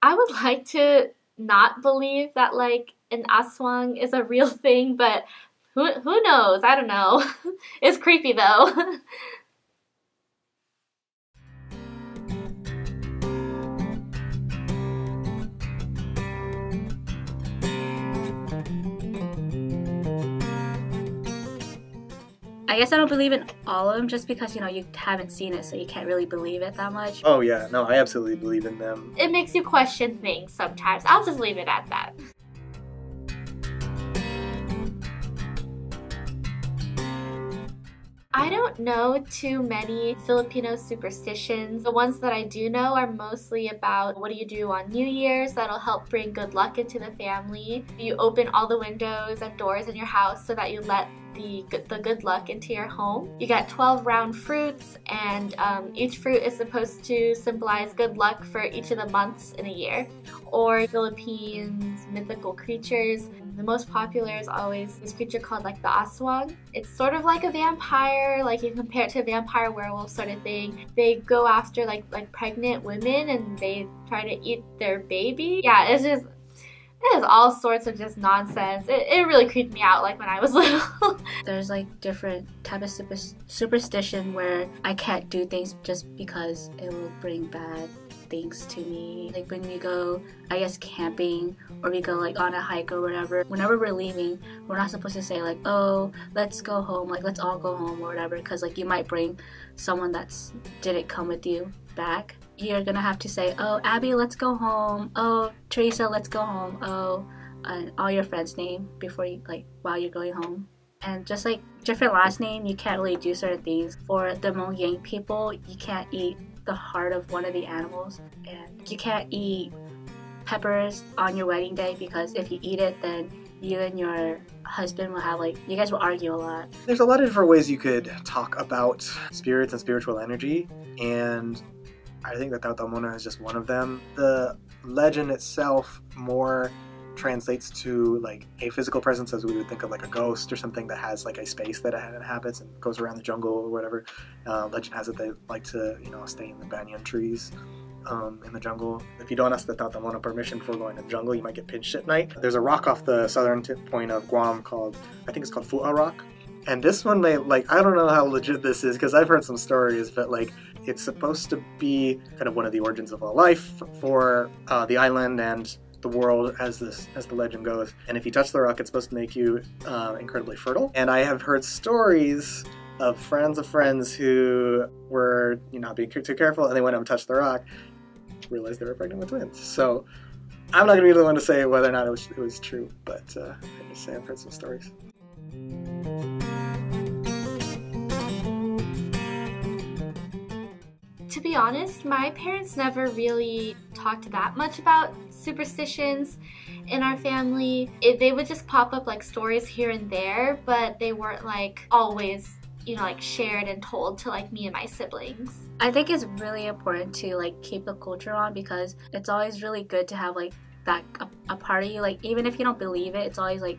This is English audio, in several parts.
I would like to not believe that like an aswang is a real thing, but who knows? I don't know. It's creepy though. I guess I don't believe in all of them just because, you know, you haven't seen it, so you can't really believe it that much. Oh yeah, no, I absolutely believe in them. It makes you question things sometimes. I'll just leave it at that. I don't know too many Filipino superstitions. The ones that I do know are mostly about what do you do on New Year's that'll help bring good luck into the family. You open all the windows and doors in your house so that you let the good luck into your home. You get 12 round fruits, and each fruit is supposed to symbolize good luck for each of the months in a year. Or Philippines mythical creatures. The most popular is always this creature called like the aswang. It's sort of like a vampire, like you compare it to a vampire werewolf sort of thing. They go after like pregnant women and they try to eat their baby. Yeah, it is all sorts of just nonsense. It really creeped me out like when I was little. There's like different type of superstition where I can't do things just because it will bring bad things to me. Like when we go, I guess, camping, or we go like on a hike or whatever, whenever we're leaving, we're not supposed to say like, oh, let's go home, like let's all go home or whatever, because like you might bring someone that's didn't come with you back. You're gonna have to say, oh, Abby, let's go home, oh, Teresa, let's go home, oh, and all your friends' name before you, like, while you're going home. And just like different last name, you can't really do certain things. For the Hmong Yang people, you can't eat the heart of one of the animals, and you can't eat peppers on your wedding day, because if you eat it, then you and your husband will have, like, you guys will argue a lot. There's a lot of different ways you could talk about spirits and spiritual energy, and I think that Tautamona is just one of them. The legend itself more translates to like a physical presence, as we would think of like a ghost or something that has like a space that it inhabits and goes around the jungle or whatever. Legend has it they like to, you know, stay in the banyan trees in the jungle. If you don't ask the Tautamona permission before going to the jungle, you might get pinched at night. There's a rock off the southern point of Guam called, I think it's called Fu'a Rock. And this one, I don't know how legit this is because I've heard some stories, but like it's supposed to be kind of one of the origins of all life for the island and the world, as the legend goes. And if you touch the rock, it's supposed to make you incredibly fertile. And I have heard stories of friends who were, you know, being too careful, and they went up and touched the rock, realized they were pregnant with twins. So I'm not going to be the one to say whether or not it was true, but I just say I've heard some stories. To be honest, my parents never really talked that much about superstitions in our family. They would just pop up like stories here and there, but they weren't like always, you know, like shared and told to like me and my siblings. I think it's really important to like keep the culture on, because it's always really good to have like that a part of you, like even if you don't believe it, it's always like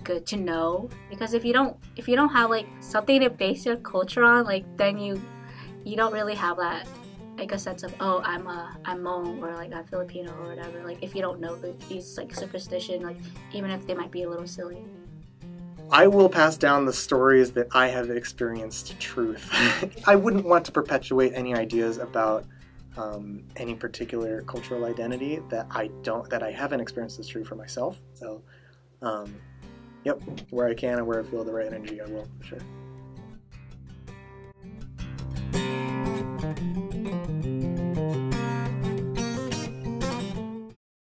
good to know, because if you don't have like something to base your culture on, like then you don't really have that, like a sense of, oh, I'm Hmong, or like I'm Filipino or whatever. Like if you don't know these like superstition, like even if they might be a little silly. I will pass down the stories that I have experienced to truth. I wouldn't want to perpetuate any ideas about any particular cultural identity that I haven't experienced as true for myself. So, yep, where I can and where I feel the right energy, I will, for sure.